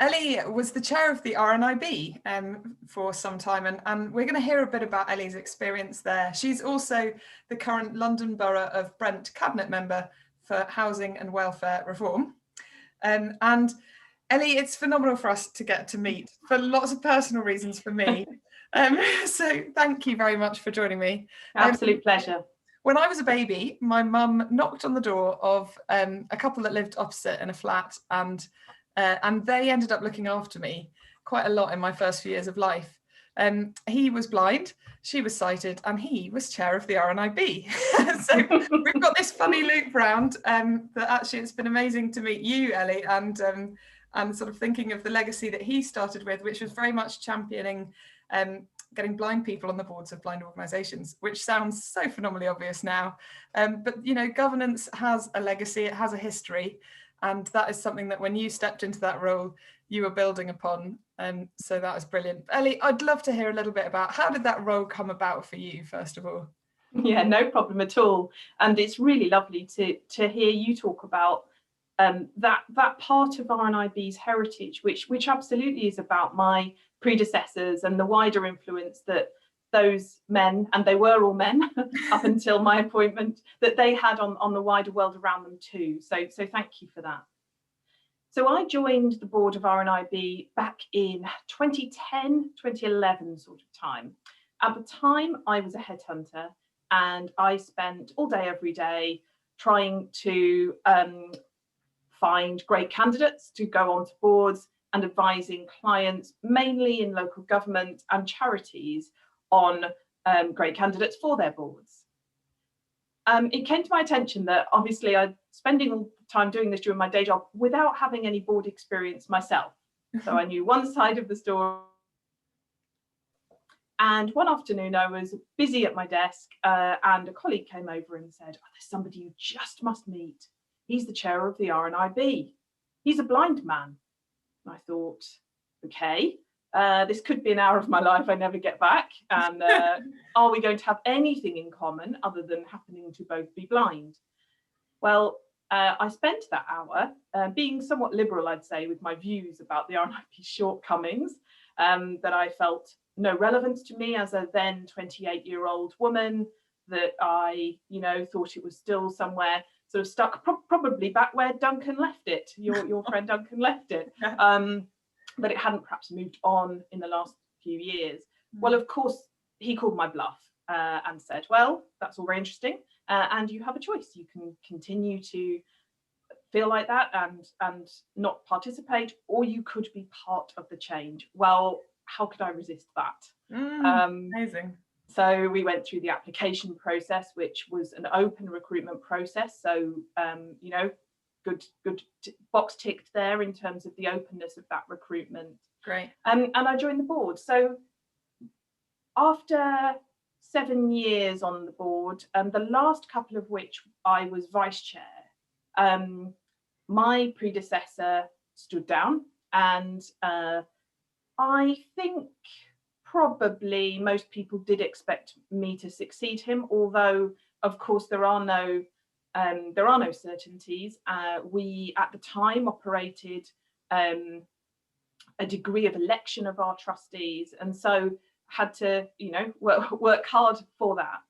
Ellie was the chair of the RNIB for some time, and we're going to hear a bit about Ellie's experience there. She's also the current London Borough of Brent Cabinet Member for Housing and Welfare Reform. And Ellie, it's phenomenal for us to get to meet for lots of personal reasons for me. So thank you very much for joining me. Absolute pleasure. When I was a baby, my mum knocked on the door of a couple that lived opposite in a flat, and they ended up looking after me quite a lot in my first few years of life. He was blind, she was sighted, and he was chair of the RNIB. So we've got this funny loop round that actually it's been amazing to meet you, Ellie, and sort of thinking of the legacy that he started with, which was very much championing getting blind people on the boards of blind organisations, which sounds so phenomenally obvious now. But, you know, governance has a legacy, it has a history, and that is something that when you stepped into that role, you were building upon. So that was brilliant. Ellie, I'd love to hear a little bit about how did that role come about for you, first of all? Yeah, no problem at all. And it's really lovely to hear you talk about that part of RNIB's heritage, which absolutely is about my predecessors and the wider influence that those men, and they were all men up until my appointment, that they had on the wider world around them too. So thank you for that. So I joined the board of RNIB back in 2010, 2011 sort of time. At the time, I was a headhunter, and I spent all day, every day, trying to find great candidates to go onto boards and advising clients, mainly in local government and charities, on great candidates for their boards. It came to my attention that obviously I'm spending all the time doing this during my day job without having any board experience myself. So I knew one side of the story. And one afternoon I was busy at my desk and a colleague came over and said, "Oh, there's somebody you just must meet. He's the chair of the RNIB. He's a blind man." And I thought, okay, this could be an hour of my life I never get back. And are we going to have anything in common other than happening to both be blind? Well, I spent that hour being somewhat liberal, I'd say, with my views about the RNIB's shortcomings that I felt no relevance to me as a then 28-year-old woman, that I, thought it was still somewhere sort of stuck, probably back where Duncan left it, your friend Duncan left it, but it hadn't perhaps moved on in the last few years. Well, of course, he called my bluff and said, well, that's all very interesting, and you have a choice. You can continue to feel like that and not participate, or you could be part of the change. Well, how could I resist that? Amazing. So we went through the application process, which was an open recruitment process. So, good box ticked there in terms of the openness of that recruitment. Great. And I joined the board. So after 7 years on the board, the last couple of which I was vice chair, my predecessor stood down, and I think probably most people did expect me to succeed him, although of course there are no certainties. We at the time operated a degree of election of our trustees, and so had to work hard for that.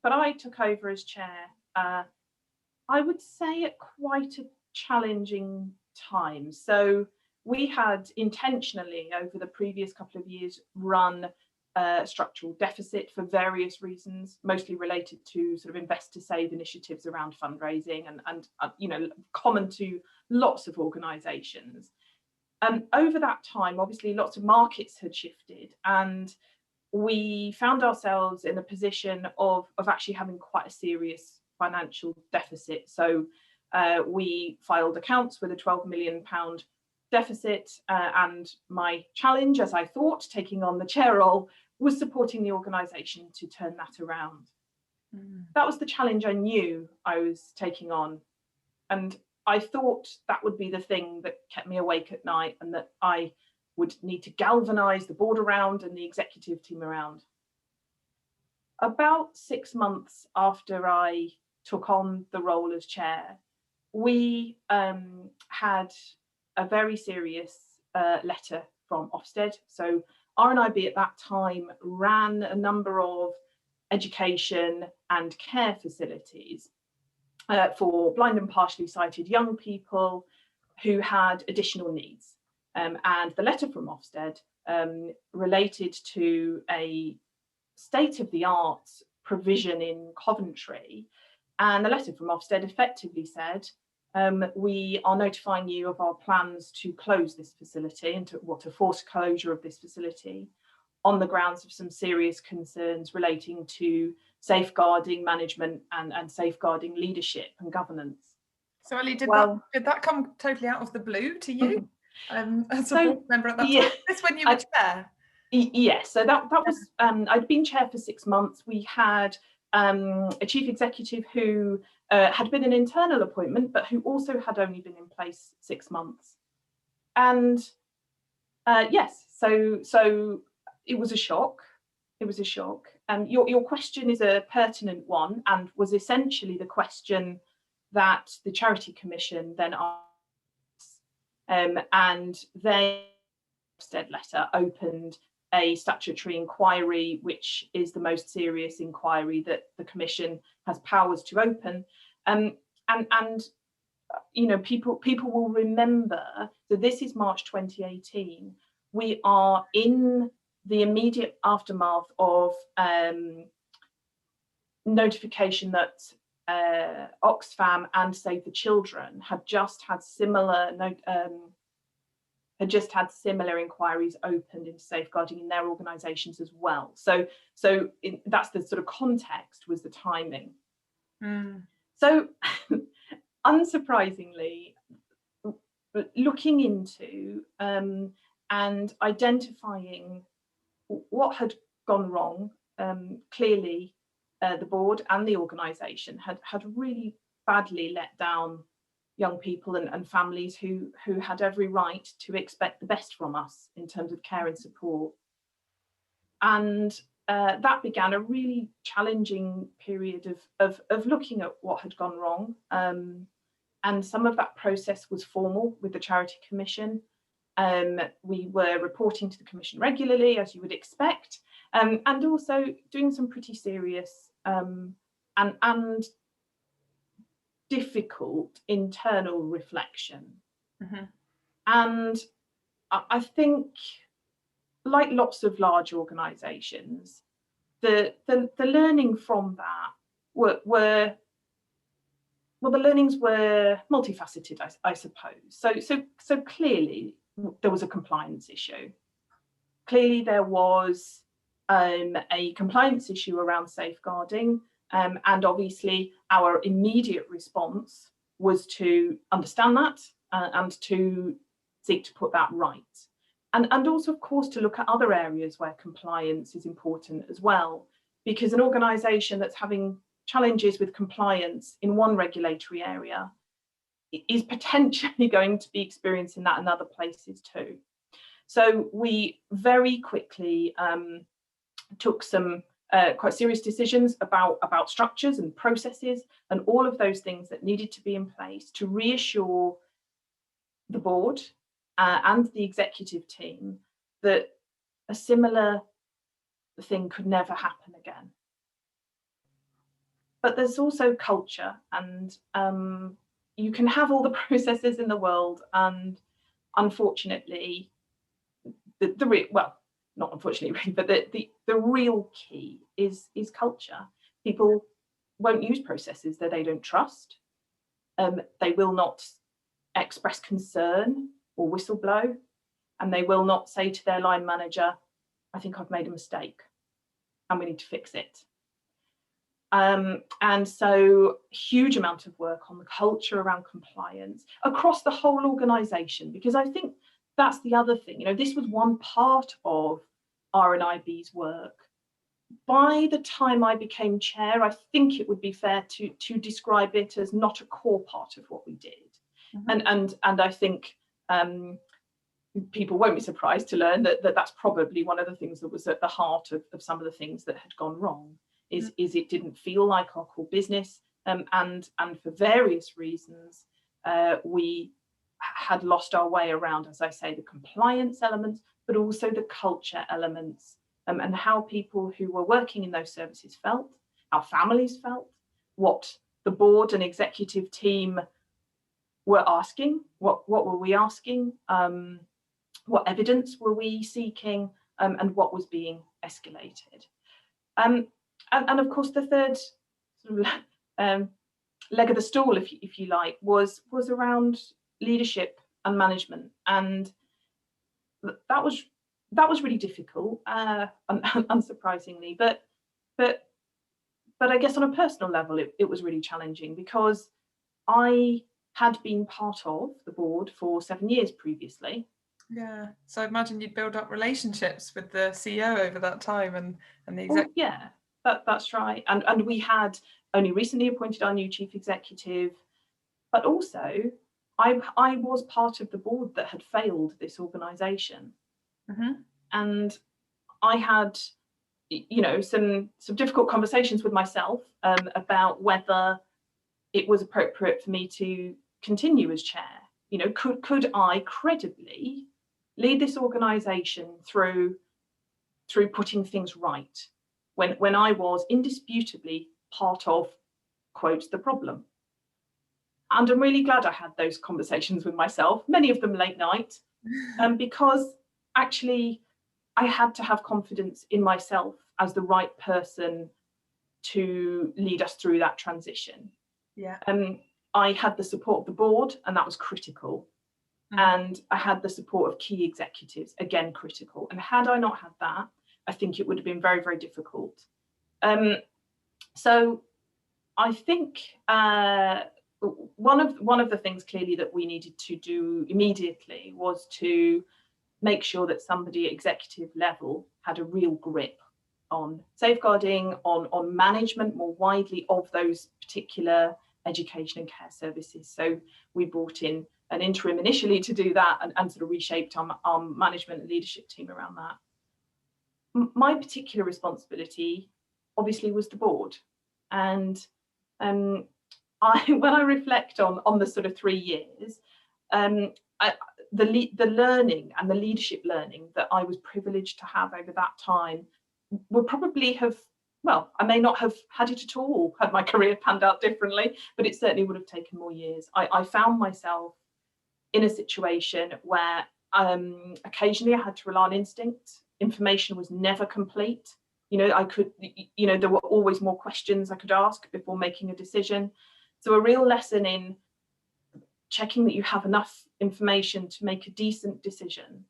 But I took over as chair, I would say, at quite a challenging time. So we had intentionally, over the previous couple of years, run a structural deficit for various reasons, mostly related to sort of invest to save initiatives around fundraising and common to lots of organisations. Over that time, obviously, lots of markets had shifted, and we found ourselves in a position of actually having quite a serious financial deficit. So we filed accounts with a £12 million deficit, and my challenge, as I thought, taking on the chair role, was supporting the organisation to turn that around. That was the challenge I knew I was taking on, and I thought that would be the thing that kept me awake at night, and that I would need to galvanise the board around and the executive team around. About 6 months after I took on the role as chair, we had a very serious letter from Ofsted. So RNIB at that time ran a number of education and care facilities for blind and partially sighted young people who had additional needs. And the letter from Ofsted related to a state-of-the-art provision in Coventry. And the letter from Ofsted effectively said, we are notifying you of our plans to close this facility and to force closure of this facility on the grounds of some serious concerns relating to safeguarding management and safeguarding leadership and governance. So Ellie, did that come totally out of the blue to you as a board member at that time? This when you were chair? Yes, so that was, I'd been chair for 6 months. We had a chief executive who had been an internal appointment, but who also had only been in place 6 months. And yes, so it was a shock. It was a shock. Your question is a pertinent one and was essentially the question that the Charity Commission then asked. And their Ofsted letter opened a statutory inquiry, which is the most serious inquiry that the Commission has powers to open. And you know, people will remember that this is March 2018. We are in the immediate aftermath of notification that Oxfam and Save the Children had just had similar inquiries opened into safeguarding in their organisations as well. So that's the sort of context, was the timing. So unsurprisingly, looking into and identifying what had gone wrong, clearly the board and the organisation had really badly let down young people and families who had every right to expect the best from us in terms of care and support. And that began a really challenging period of looking at what had gone wrong. And some of that process was formal with the Charity Commission. We were reporting to the Commission regularly, as you would expect, and also doing some pretty serious and difficult internal reflection. And I think, like lots of large organisations, the learning from that were the learnings were multifaceted, I suppose. So clearly there was a compliance issue. Clearly there was a compliance issue around safeguarding, and obviously our immediate response was to understand that and to seek to put that right. And also, of course, to look at other areas where compliance is important as well, because an organisation that's having challenges with compliance in one regulatory area is potentially going to be experiencing that in other places too. So we very quickly took some quite serious decisions about structures and processes and all of those things that needed to be in place to reassure the board and the executive team that a similar thing could never happen again. But there's also culture, and you can have all the processes in the world, and unfortunately, not unfortunately, but the real key is culture. People won't use processes that they don't trust. They will not express concern or whistleblow, and they will not say to their line manager, I think I've made a mistake and we need to fix it. And so huge amount of work on the culture around compliance across the whole organisation, because I think that's the other thing. You know, this was one part of RNIB's work. By the time I became chair, I think it would be fair to describe it as not a core part of what we did. And I think people won't be surprised to learn that that's probably one of the things that was at the heart of some of the things that had gone wrong. Is it didn't feel like our core business, and for various reasons we had lost our way around, as I say, the compliance elements, but also the culture elements, and how people who were working in those services felt, how families felt, what the board and executive team were asking, what were we asking, what evidence were we seeking, and what was being escalated. And of course, the third sort of, leg of the stool, if you like, was around leadership and management, and that was really difficult, unsurprisingly. But I guess on a personal level, it was really challenging, because I had been part of the board for 7 years previously. Yeah, so I imagine you'd build up relationships with the CEO over that time, and the executive. Yeah, that's right. And we had only recently appointed our new chief executive, but also I was part of the board that had failed this organisation, and I had, you know, some difficult conversations with myself about whether it was appropriate for me to continue as chair. You know, could I credibly lead this organisation through putting things right when I was indisputably part of, quote, the problem. And I'm really glad I had those conversations with myself, many of them late night, because actually I had to have confidence in myself as the right person to lead us through that transition. Yeah. I had the support of the board, and that was critical. And I had the support of key executives, again, critical. And had I not had that, I think it would have been very, very difficult. So I think one of the things clearly that we needed to do immediately was to make sure that somebody at executive level had a real grip on safeguarding, on management more widely of those particular education and care services. So we brought in an interim initially to do that, and sort of reshaped our management and leadership team around that. My particular responsibility obviously was the board, and when I reflect on the sort of 3 years, the learning and the leadership learning that I was privileged to have over that time would probably have, well, I may not have had it at all had my career panned out differently, but it certainly would have taken more years. I found myself in a situation where occasionally I had to rely on instinct. Information was never complete. You know, there were always more questions I could ask before making a decision. So a real lesson in checking that you have enough information to make a decent decision,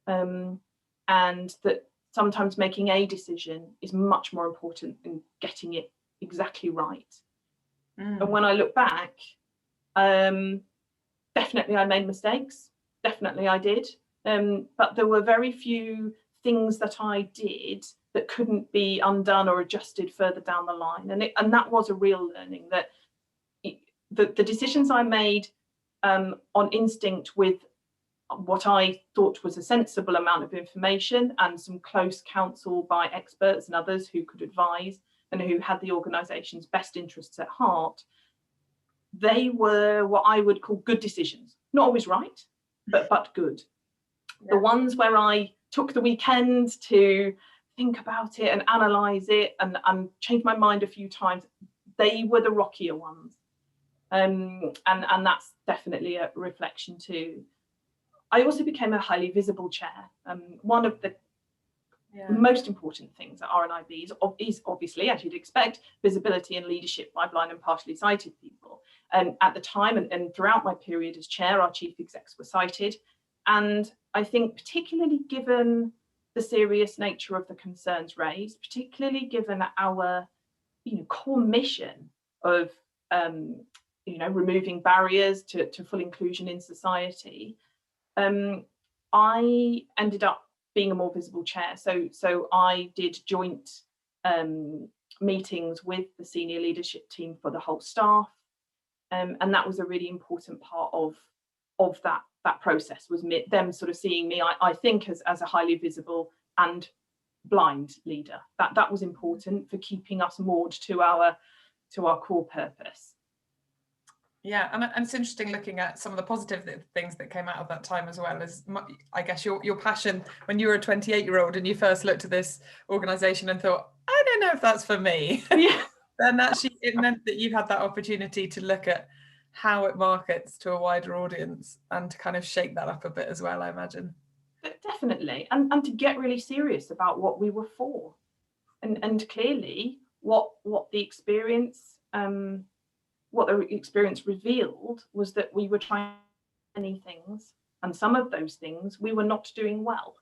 and that sometimes making a decision is much more important than getting it exactly right. And when I look back, definitely I made mistakes. Definitely I did. But there were very few things that I did that couldn't be undone or adjusted further down the line. And that was a real learning, that the decisions I made on instinct with what I thought was a sensible amount of information and some close counsel by experts and others who could advise and who had the organisation's best interests at heart, they were what I would call good decisions. Not always right, but good. Yeah. The ones where I took the weekend to think about it and analyse it and change my mind a few times, they were the rockier ones. And that's definitely a reflection too. I also became a highly visible chair. One of the most important things at RNIB is obviously, as you'd expect, visibility and leadership by blind and partially sighted people. At the time and throughout my period as chair, our chief execs were sighted. And I think particularly given the serious nature of the concerns raised, particularly given our core mission of removing barriers to full inclusion in society, I ended up being a more visible chair. So I did joint meetings with the senior leadership team for the whole staff, and that was a really important part of that process, was them sort of seeing me, I think, as a highly visible and blind leader. That was important for keeping us moored to our core purpose. Yeah, and it's interesting looking at some of the positive things that came out of that time as well as, I guess, your passion when you were a 28-year-old and you first looked at this organisation and thought, I don't know if that's for me. Yeah. Then actually it meant that you had that opportunity to look at how it markets to a wider audience and to kind of shake that up a bit as well, I imagine. Definitely, and to get really serious about what we were for, and clearly what the experience revealed was that we were trying many things, and some of those things we were not doing well.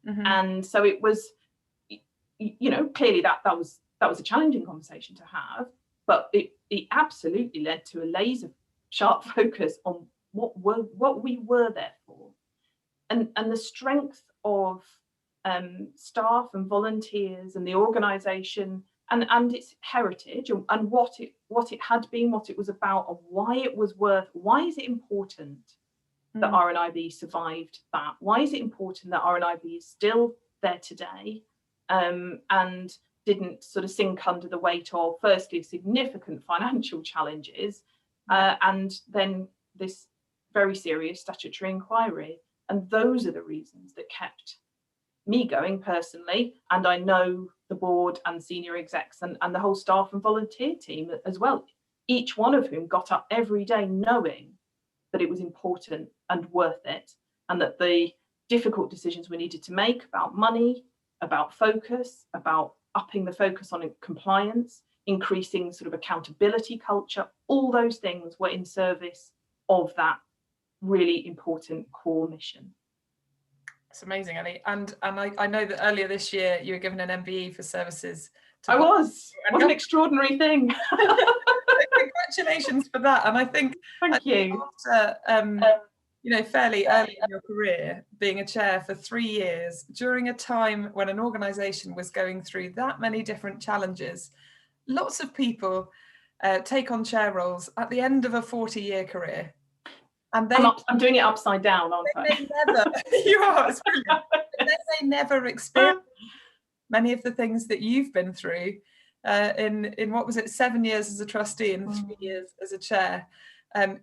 Mm-hmm. And so it was, clearly that was a challenging conversation to have, but it absolutely led to a laser sharp focus on what we were there for, and the strength of staff and volunteers and the organisation and its heritage and what it had been, what it was about, and why is it important that RNIB survived that? Why is it important that RNIB is still there today, and didn't sort of sink under the weight of, firstly, significant financial challenges, and then this very serious statutory inquiry? And those are the reasons that kept me going personally, and I know the board and senior execs and the whole staff and volunteer team as well, each one of whom got up every day knowing that it was important and worth it, and that the difficult decisions we needed to make about money, about focus, about upping the focus on compliance, increasing sort of accountability culture, all those things were in service of that really important core mission. It's amazing, Ellie. And I know that earlier this year you were given an MBE for services. It was an extraordinary thing. Congratulations for that. And I think thank you. After fairly early in your career, being a chair for 3 years during a time when an organisation was going through that many different challenges, lots of people take on chair roles at the end of a 40-year career. And I'm doing it upside down, aren't I? You are. It's brilliant. They never experience many of the things that you've been through in what was it, 7 years as a trustee and 3 years as a chair.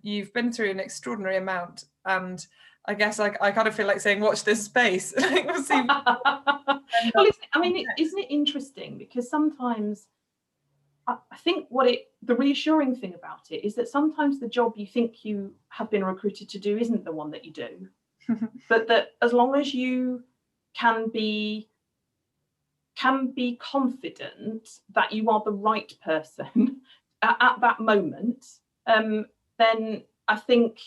You've been through an extraordinary amount, and I guess I kind of feel like saying, watch this space. We'll see. Well, isn't it interesting? Because sometimes I think the reassuring thing about it is that sometimes the job you think you have been recruited to do isn't the one that you do, but that as long as you can be confident that you are the right person at that moment, then I think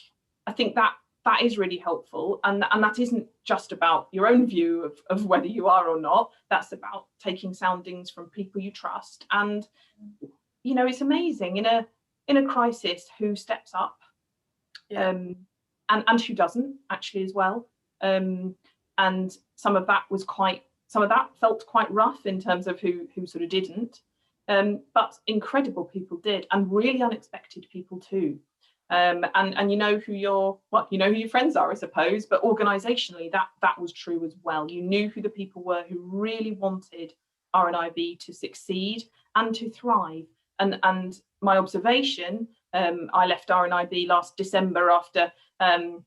that is really helpful, and that isn't just about your own view of whether you are or not. That's about taking soundings from people you trust, and it's amazing in a crisis who steps up, and who doesn't actually as well, and some of that felt quite rough in terms of who sort of didn't, but incredible people did, and really unexpected people too. And you know who your friends are, I suppose, but organisationally that was true as well. You knew who the people were who really wanted RNIB to succeed and to thrive. And my observation, I left RNIB last December after 10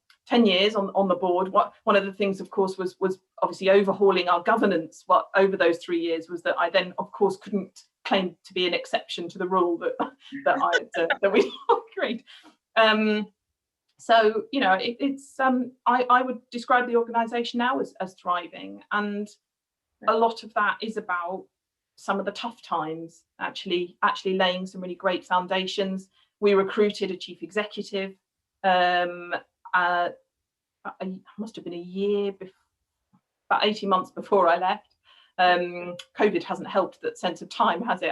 years on the board. One of the things, of course, was obviously overhauling our governance. Over those 3 years was that I then, of course, couldn't claim to be an exception to the rule that we agreed. So it's I would describe the organisation now as thriving, and a lot of that is about some of the tough times actually laying some really great foundations. We recruited a chief executive. It must have been a year before, about 18 months before I left. COVID hasn't helped that sense of time, has it?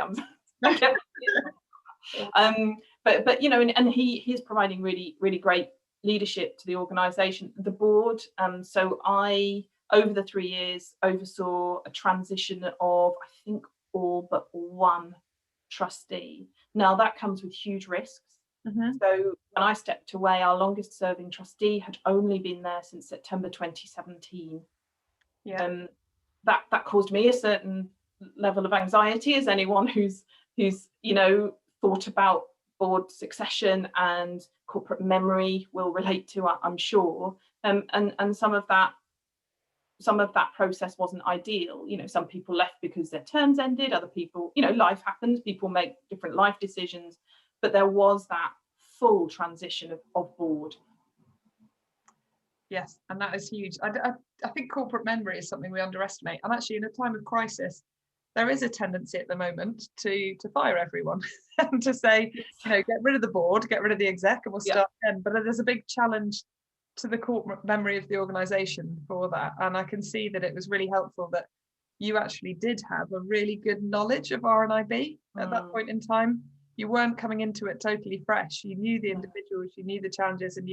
But and he's providing really, really great leadership to the organisation, the board. So I, over the 3 years, oversaw a transition of, I think, all but one trustee. Now that comes with huge risks. Mm-hmm. So when I stepped away, our longest serving trustee had only been there since September 2017. Yeah. That caused me a certain level of anxiety, as anyone who's thought about board succession and corporate memory will relate to, I'm sure. And some of that process wasn't ideal. You know, some people left because their terms ended, other people, you know, life happens, people make different life decisions, but there was that full transition of board. Yes, and that is huge. I think corporate memory is something we underestimate. And actually, in a time of crisis, there is a tendency at the moment to fire everyone and to say, you know, get rid of the board, get rid of the exec, and we'll start again. But there's a big challenge to the corporate memory of the organisation for that. And I can see that it was really helpful that you actually did have a really good knowledge of RNIB at that point in time. You weren't coming into it totally fresh. You knew the individuals, you knew the challenges, and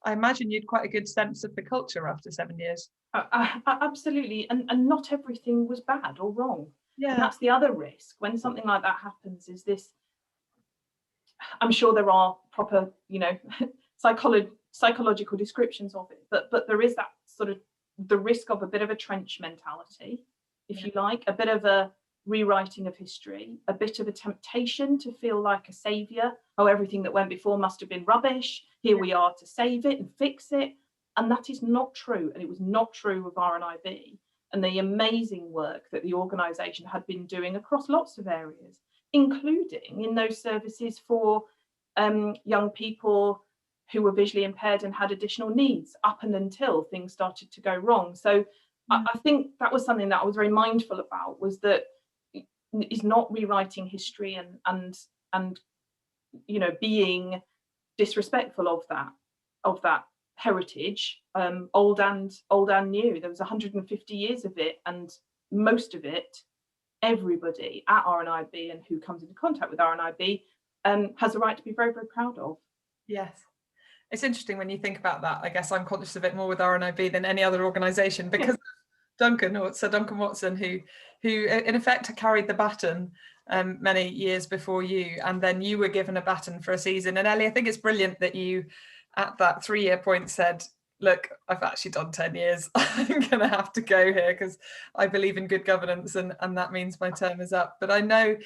I imagine you'd quite a good sense of the culture after 7 years. Absolutely, and not everything was bad or wrong. Yeah, and that's the other risk when something like that happens. Is this? I'm sure there are proper, you know, psychological descriptions of it, but there is that sort of the risk of a bit of a trench mentality, if you like, a bit of a rewriting of history, a bit of a temptation to feel like a saviour. Oh, everything that went before must have been rubbish. Here we are to save it and fix it. And that is not true. And it was not true of RNIB and the amazing work that the organisation had been doing across lots of areas, including in those services for young people who were visually impaired and had additional needs up and until things started to go wrong. So I think that was something that I was very mindful about, was that is not rewriting history and you know, being disrespectful of that heritage, old and new. There was 150 years of it, and most of it, everybody at RNIB and who comes into contact with RNIB has a right to be very, very proud of. Yes. It's interesting when you think about that. I guess I'm conscious of it more with RNIB than any other organisation because Sir Duncan Watson, who in effect carried the baton many years before you, and then you were given a baton for a season. And Ellie, I think it's brilliant that you, at that 3-year point, said, look, I've actually done 10 years. I'm going to have to go here because I believe in good governance and that means my term is up. But I know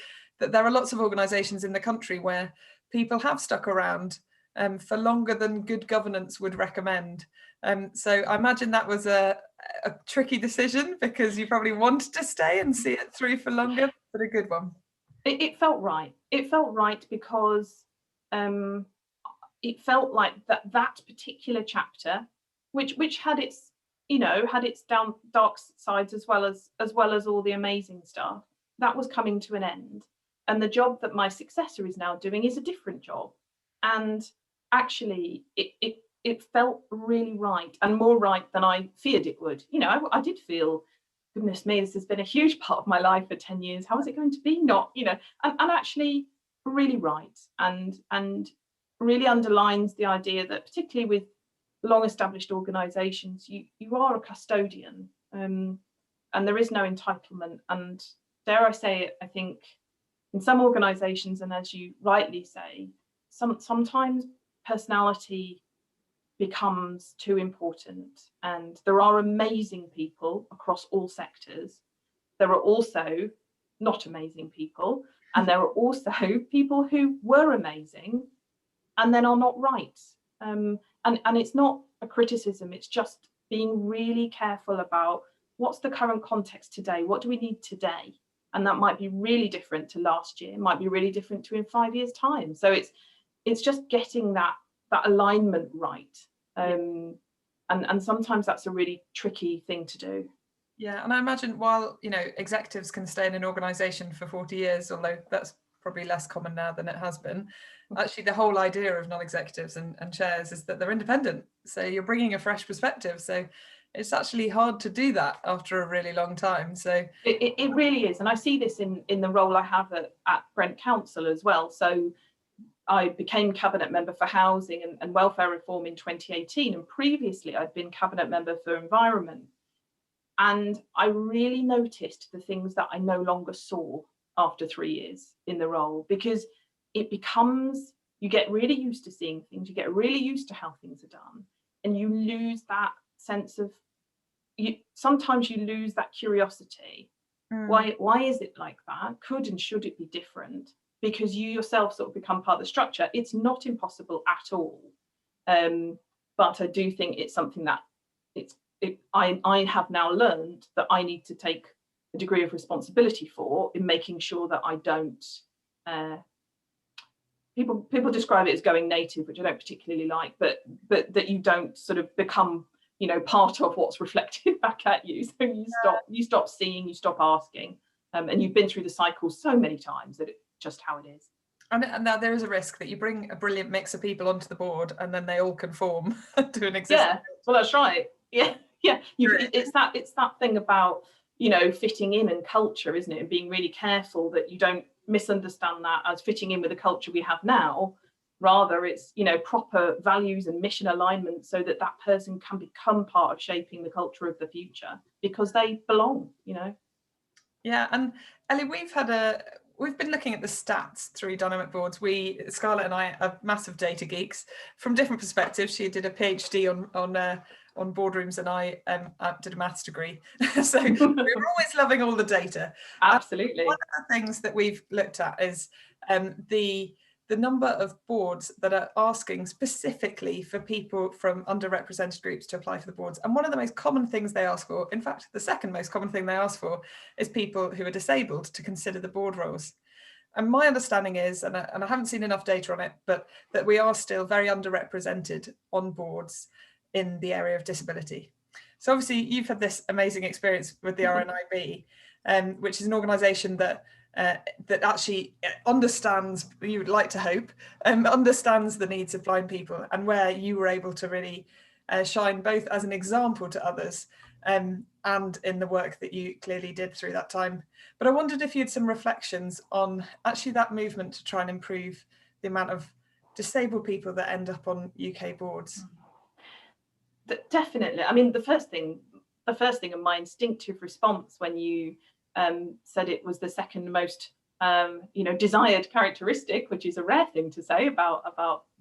that there are lots of organisations in the country where people have stuck around for longer than good governance would recommend. So I imagine that was a tricky decision because you probably wanted to stay and see it through for longer, but a good one. It felt right. It felt right because it felt like that particular chapter, which had its, you know, had its dark sides as well as all the amazing stuff, that was coming to an end. And the job that my successor is now doing is a different job. And actually, it felt really right, and more right than I feared it would. You know, I did feel, goodness me, this has been a huge part of my life for 10 years. How is it going to be not, you know, and actually really right, and really underlines the idea that particularly with long established organisations, you are a custodian, and there is no entitlement. And dare I say it, I think in some organisations, and as you rightly say, sometimes personality becomes too important. And there are amazing people across all sectors. There are also not amazing people, and there are also people who were amazing and then are not right. And it's not a criticism, it's just being really careful about what's the current context today, what do we need today? And that might be really different to last year, might be really different to in 5 years' time. So it's just getting that alignment right. And sometimes that's a really tricky thing to do. Yeah, and I imagine while, you know, executives can stay in an organisation for 40 years, although that's probably less common now than it has been, actually the whole idea of non-executives and chairs is that they're independent. So you're bringing a fresh perspective. So it's actually hard to do that after a really long time. So it really is. And I see this in the role I have at Brent Council as well. So I became Cabinet Member for Housing and Welfare Reform in 2018. And previously I'd been Cabinet Member for Environment. And I really noticed the things that I no longer saw after 3 years in the role, because it becomes, you get really used to seeing things, you get really used to how things are done, and you lose that sense of, sometimes you lose that curiosity. Why is it like that? Could and should it be different? because you yourself sort of become part of the structure. It's not impossible at all. But I do think it's something that I have now learned that I need to take a degree of responsibility for, in making sure that I don't, people describe it as going native, which I don't particularly like, but that you don't sort of become, you know, part of what's reflected back at you. So you stop seeing, you stop asking, and you've been through the cycle so many times that it's just how it is. And now there is a risk that you bring a brilliant mix of people onto the board and then they all conform to an existing. Yeah, well, that's right. Yeah. It's that thing about, you know, fitting in and culture, isn't it? And being really careful that you don't misunderstand that as fitting in with the culture we have now. Rather, it's, you know, proper values and mission alignment, so that that person can become part of shaping the culture of the future because they belong, you know. Yeah, and Ellie, we've been looking at the stats through dynamic boards. Scarlett and I are massive data geeks from different perspectives. She did a PhD on boardrooms, and I did a maths degree. So we're always loving all the data. Absolutely. And one of the things that we've looked at is the number of boards that are asking specifically for people from underrepresented groups to apply for the boards. And one of the most common things they ask for, in fact, the second most common thing they ask for, is people who are disabled to consider the board roles. And my understanding is, and I haven't seen enough data on it, but that we are still very underrepresented on boards in the area of disability. So obviously you've had this amazing experience with the RNIB, which is an organisation that actually understands, you would like to hope, understands the needs of blind people, and where you were able to really shine both as an example to others and in the work that you clearly did through that time. But I wondered if you had some reflections on actually that movement to try and improve the amount of disabled people that end up on UK boards. Definitely. I mean, the first thing and my instinctive response when you said it was the second most desired characteristic, which is a rare thing to say about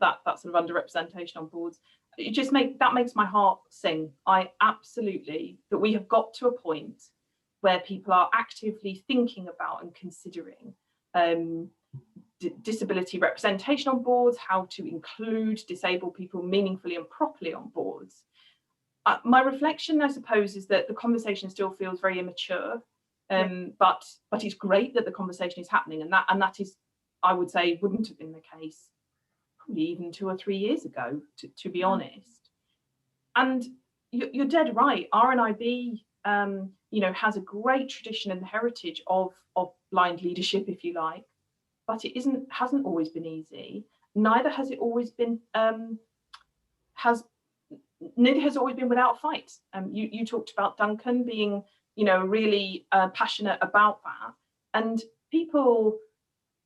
that sort of underrepresentation on boards, that makes my heart sing. I absolutely, that we have got to a point where people are actively thinking about and considering disability representation on boards, how to include disabled people meaningfully and properly on boards. My reflection, I suppose, is that the conversation still feels very immature, but it's great that the conversation is happening, and that is, I would say, wouldn't have been the case probably even 2 or 3 years ago, to be honest. And you're dead right. RNIB, has a great tradition and heritage of blind leadership, if you like, but it hasn't always been easy. Neither has it always been neither has always been without fight. You talked about Duncan being, really passionate about that, and people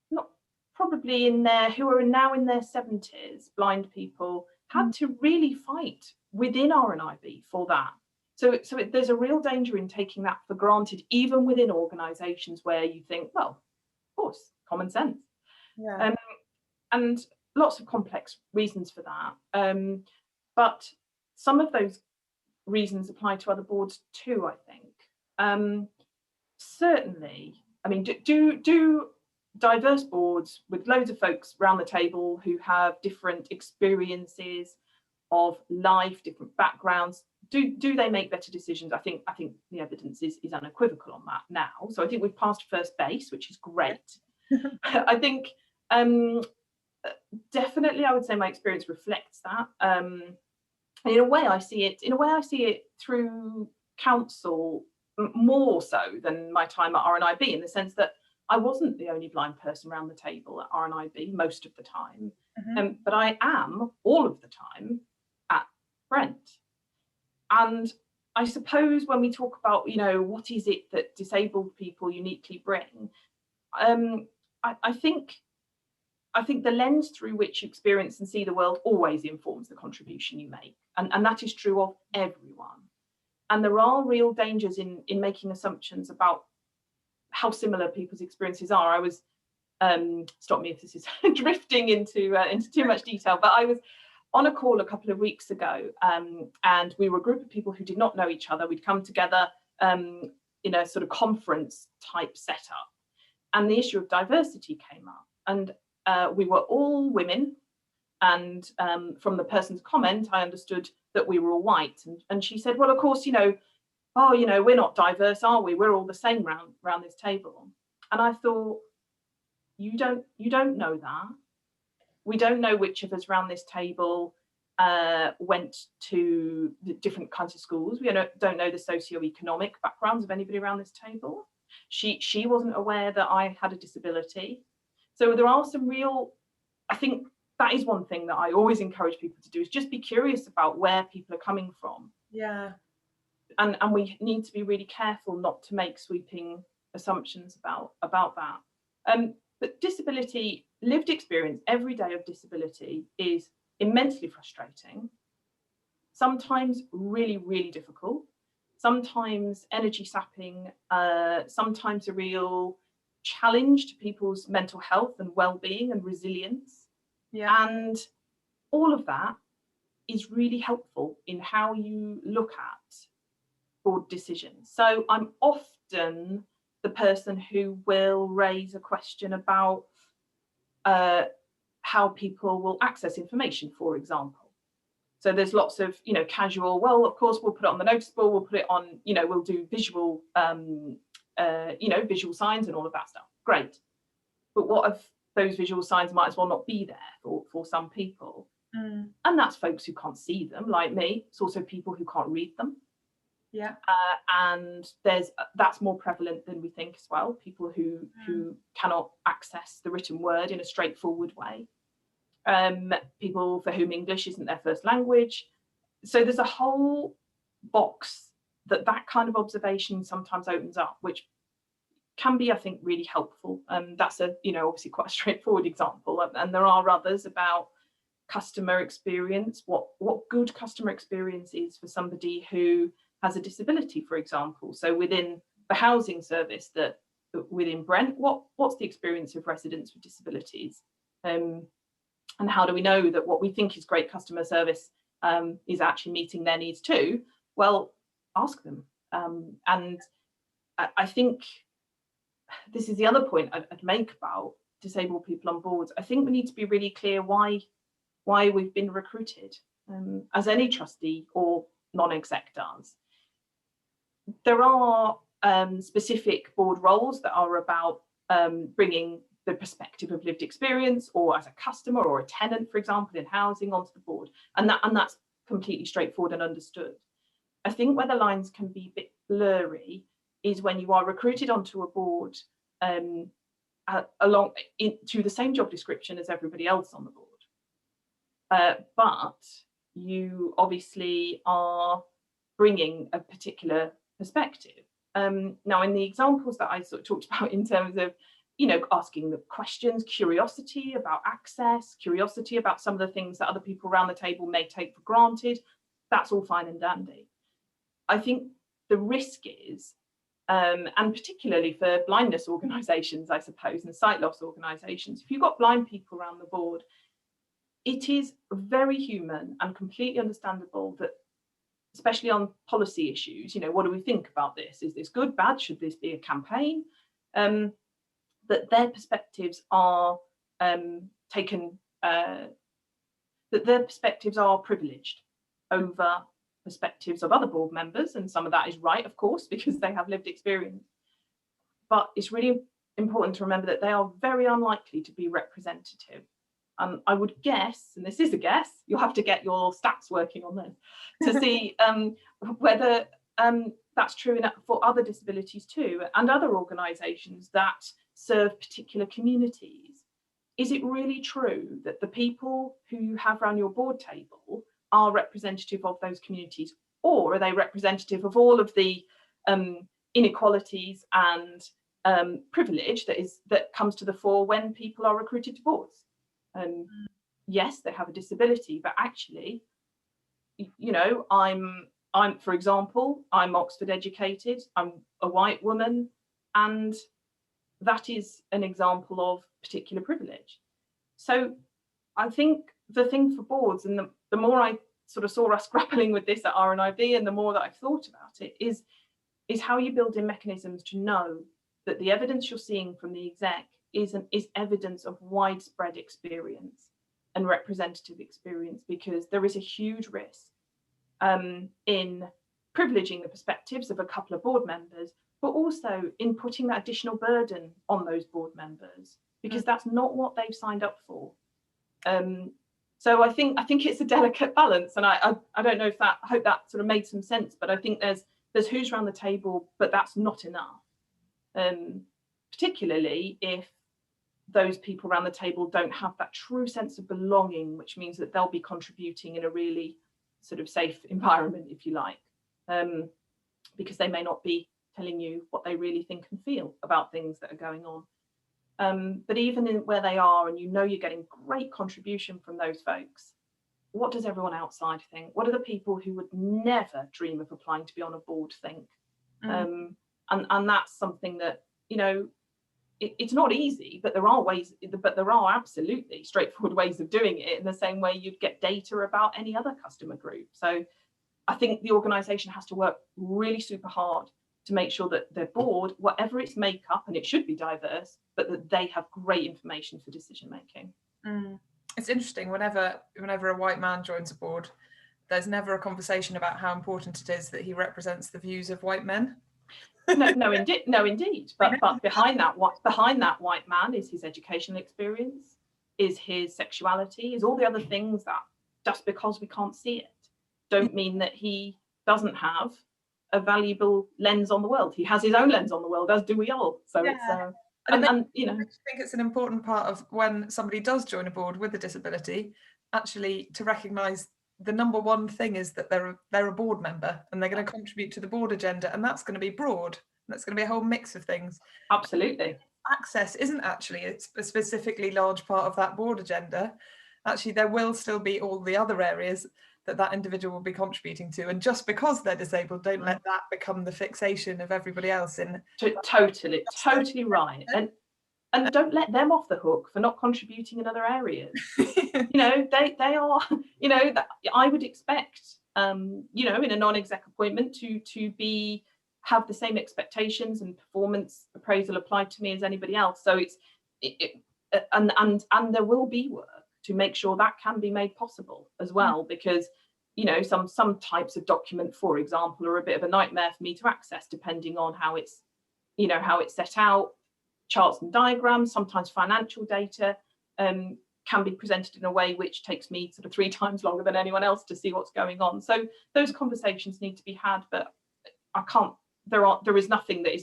not probably who are now in their 70s, blind people, had to really fight within RNIB for that. So there's a real danger in taking that for granted, even within organisations where you think, well, of course, common sense. Yeah. And lots of complex reasons for that. But some of those reasons apply to other boards too, I think. Certainly, I mean, do diverse boards with loads of folks around the table who have different experiences of life, different backgrounds, do they make better decisions? I think the evidence is unequivocal on that now. So I think we've passed first base, which is great. I think definitely I would say my experience reflects that. In a way I see it through council more so than my time at RNIB, in the sense that I wasn't the only blind person around the table at RNIB most of the time, but I am all of the time at Brent. And I suppose when we talk about, what is it that disabled people uniquely bring, I think the lens through which you experience and see the world always informs the contribution you make. And that is true of everyone. And there are real dangers in making assumptions about how similar people's experiences are. I was, stop me if this is drifting into too much detail, but I was on a call a couple of weeks ago, and we were a group of people who did not know each other. We'd come together in a sort of conference type setup, and the issue of diversity came up. and we were all women. And from the person's comment, I understood that we were all white. And she said, well, of course, we're not diverse, are we? We're all the same round this table. And I thought, you don't know that. We don't know which of us around this table went to the different kinds of schools. We don't know the socioeconomic backgrounds of anybody around this table. She wasn't aware that I had a disability. So there are some real, I think that is one thing that I always encourage people to do, is just be curious about where people are coming from. Yeah. And we need to be really careful not to make sweeping assumptions about that. But disability, lived experience every day of disability is immensely frustrating, sometimes really, really difficult, sometimes energy sapping, sometimes a real challenge to people's mental health and well-being and resilience. Yeah. And all of that is really helpful in how you look at board decisions. So I'm often the person who will raise a question about how people will access information, for example. So there's lots of, casual, well, of course, we'll put it on the notice board, we'll put it on, we'll do visual, visual signs and all of that stuff. Great. But what if those visual signs might as well not be there for some people? Mm. And that's folks who can't see them, like me. It's also people who can't read them. Yeah. And that's more prevalent than we think as well. People who cannot access the written word in a straightforward way. People for whom English isn't their first language. So there's a whole box that kind of observation sometimes opens up, which can be, I think, really helpful. That's obviously quite a straightforward example. And there are others about customer experience, what good customer experience is for somebody who has a disability, for example. So within the housing service that within Brent, what's the experience of residents with disabilities? And how do we know that what we think is great customer service is actually meeting their needs too? Well, ask them. And I think this is the other point I'd make about disabled people on boards. I think we need to be really clear why we've been recruited, as any trustee or non-exec does. There are specific board roles that are about bringing the perspective of lived experience, or as a customer or a tenant, for example, in housing, onto the board, and that's completely straightforward and understood. I think where the lines can be a bit blurry is when you are recruited onto a board along to the same job description as everybody else on the board, but you obviously are bringing a particular perspective. Now, in the examples that I sort of talked about in terms of, asking the questions, curiosity about access, curiosity about some of the things that other people around the table may take for granted, that's all fine and dandy. I think the risk is, and particularly for blindness organisations, I suppose, and sight loss organisations, if you've got blind people around the board, it is very human and completely understandable that, especially on policy issues, what do we think about this? Is this good, bad? Should this be a campaign? That their perspectives are taken, that their perspectives are privileged over perspectives of other board members, and some of that is right, of course, because they have lived experience. But it's really important to remember that they are very unlikely to be representative. I would guess, and this is a guess, you'll have to get your stats working on this to see whether that's true for other disabilities too, and other organisations that serve particular communities. Is it really true that the people who you have around your board table are representative of those communities, or are they representative of all of the inequalities and privilege that comes to the fore when people are recruited to boards? Yes, they have a disability, but actually, I'm, for example, I'm Oxford educated, I'm a white woman, and that is an example of particular privilege. So I think the thing for boards, and the more I sort of saw us grappling with this at RNIB, and the more that I've thought about it, is how you build in mechanisms to know that the evidence you're seeing from the exec is evidence of widespread experience and representative experience, because there is a huge risk in privileging the perspectives of a couple of board members, but also in putting that additional burden on those board members, because that's not what they've signed up for. So I think it's a delicate balance, and I don't know if I hope that sort of made some sense, but I think there's who's around the table, but that's not enough. Particularly if those people around the table don't have that true sense of belonging, which means that they'll be contributing in a really sort of safe environment, if you like, because they may not be telling you what they really think and feel about things that are going on. But even where they are, and you're getting great contribution from those folks, what does everyone outside think? What do the people who would never dream of applying to be on a board think? And that's something that, it's not easy, but there are ways, but there are absolutely straightforward ways of doing it, in the same way you'd get data about any other customer group. So I think the organisation has to work really super hard to make sure that their board, whatever its makeup, and it should be diverse, but that they have great information for decision making. It's interesting, whenever a white man joins a board, there's never a conversation about how important it is that he represents the views of white men. No, indeed. But behind that white man is his educational experience, is his sexuality, is all the other things that, just because we can't see it, don't mean that he doesn't have a valuable lens on the world. He has his own lens on the world, as do we all. So it's I think it's an important part of when somebody does join a board with a disability, actually to recognise the number one thing is that they're a board member, and they're going to contribute to the board agenda, and that's going to be broad. That's going to be a whole mix of things. Absolutely. Access isn't actually a specifically large part of that board agenda. Actually, there will still be all the other areas that individual will be contributing to, and just because they're disabled, don't let that become the fixation of everybody else. Totally right. And don't let them off the hook for not contributing in other areas. They are, I would expect, in a non-exec appointment to have the same expectations and performance appraisal applied to me as anybody else. So and there will be work to make sure that can be made possible as well, because some types of document, for example, are a bit of a nightmare for me to access, depending on how it's set out. Charts and diagrams, sometimes financial data, can be presented in a way which takes me sort of 3 times longer than anyone else to see what's going on. So those conversations need to be had, but there is nothing that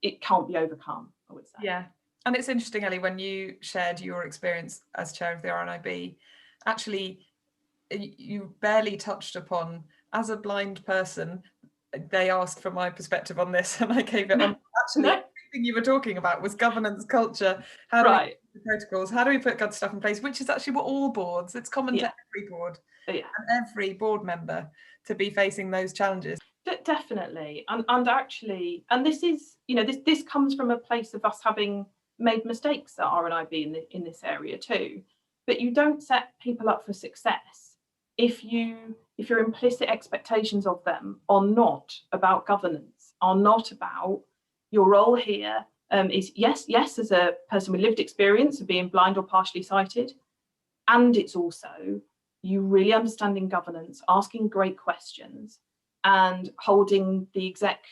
it can't be overcome, I would say. Yeah. And it's interesting, Ellie, when you shared your experience as chair of the RNIB, actually you barely touched upon, as a blind person, they asked for my perspective on this and I gave it on. Actually, everything you were talking about was governance, culture, how do we the protocols, how do we put good stuff in place, which is actually what all boards, it's common to every board and every board member to be facing those challenges. Definitely. And actually, and this is, this comes from a place of us having made mistakes at RNIB in this area too. But you don't set people up for success if your implicit expectations of them are not about governance, are not about your role here is yes as a person with lived experience of being blind or partially sighted, and it's also you really understanding governance, asking great questions, and holding the exec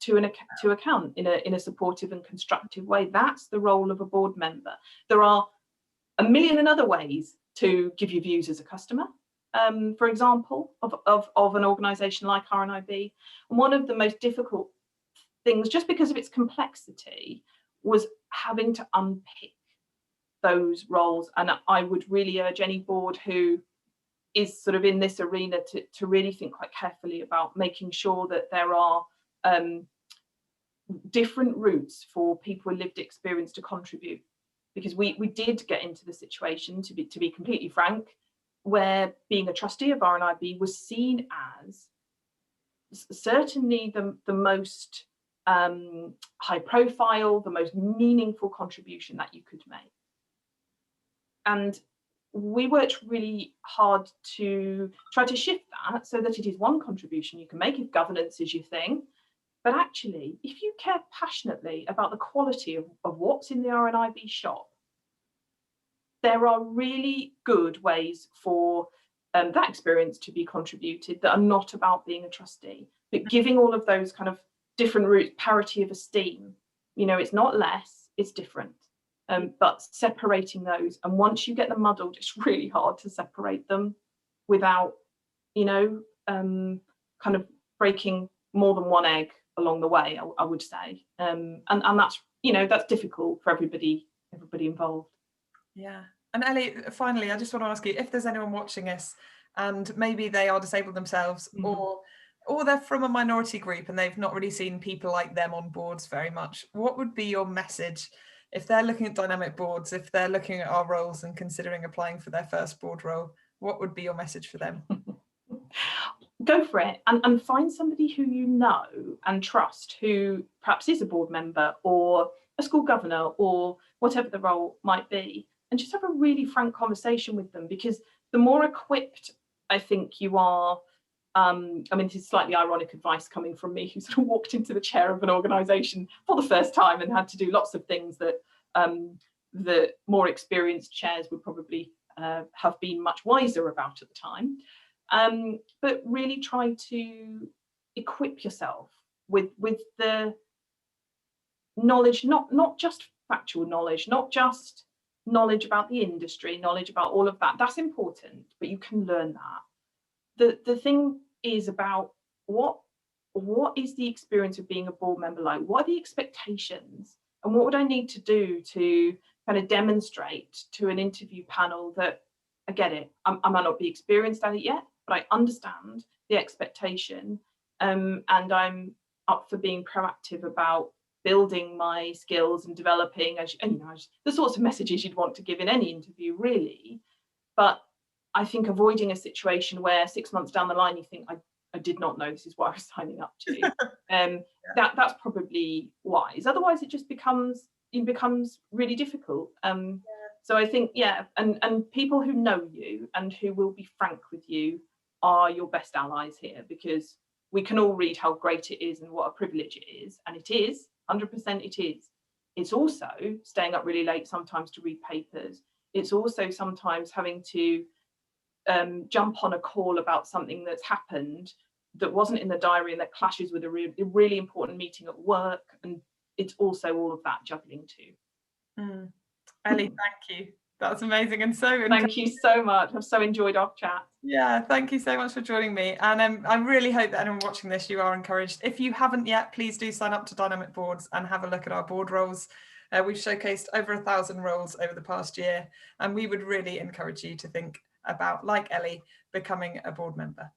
to account in a supportive and constructive way. That's the role of a board member. There are a million and other ways to give your views as a customer, for example, of an organisation like RNIB. And one of the most difficult things, just because of its complexity, was having to unpick those roles. And I would really urge any board who is sort of in this arena to really think quite carefully about making sure that there are different routes for people with lived experience to contribute. Because we did get into the situation, to be completely frank, where being a trustee of RNIB was seen as certainly the most high profile, the most meaningful contribution that you could make. And we worked really hard to try to shift that so that it is one contribution you can make if governance is your thing, But actually, if you care passionately about the quality of what's in the RNIB shop, there are really good ways for that experience to be contributed that are not about being a trustee, but giving all of those kind of different routes, parity of esteem. You know, it's not less, it's different. But separating those, and once you get them muddled, it's really hard to separate them without, you know, kind of breaking more than one egg along the way, I would say. And that's, you know, that's difficult for everybody involved. Yeah. And Ellie, finally, I just want to ask you, if there's anyone watching us and maybe they are disabled themselves, or they're from a minority group and they've not really seen people like them on boards very much, what would be your message if they're looking at dynamic boards, if they're looking at our roles and considering applying for their first board role? What would be your message for them? Go for it, and find somebody who you know and trust, who perhaps is a board member or a school governor or whatever the role might be, and just have a really frank conversation with them, because the more equipped I think you are, I mean, this is slightly ironic advice coming from me, who sort of walked into the chair of an organisation for the first time and had to do lots of things that the more experienced chairs would probably have been much wiser about at the time. But really try to equip yourself with the knowledge, not just factual knowledge, not just knowledge about the industry, knowledge about all of that. That's important, but you can learn that. The thing is about what is the experience of being a board member like? What are the expectations? And what would I need to do to kind of demonstrate to an interview panel that I get it? I might not be experienced at it yet, but I understand the expectation, and I'm up for being proactive about building my skills and developing, the sorts of messages you'd want to give in any interview, really. But I think avoiding a situation where 6 months down the line you think, I did not know this is what I was signing up to. That's probably wise. Otherwise, it just becomes really difficult. So I think, and people who know you and who will be frank with you are your best allies here, because we can all read how great it is and what a privilege it is, and it is 100%. It is. It's also staying up really late sometimes to read papers. It's also sometimes having to jump on a call about something that's happened that wasn't in the diary and that clashes with a really important meeting at work, and it's also all of that juggling too. Ellie, thank you. That's amazing, and so thank you so much. I've so enjoyed our chat. Yeah, thank you so much for joining me, and I really hope that anyone watching this, you are encouraged. If you haven't yet, please do sign up to Dynamic Boards and have a look at our board roles. We've showcased over 1,000 roles over the past year, and we would really encourage you to think about, like Ellie, becoming a board member.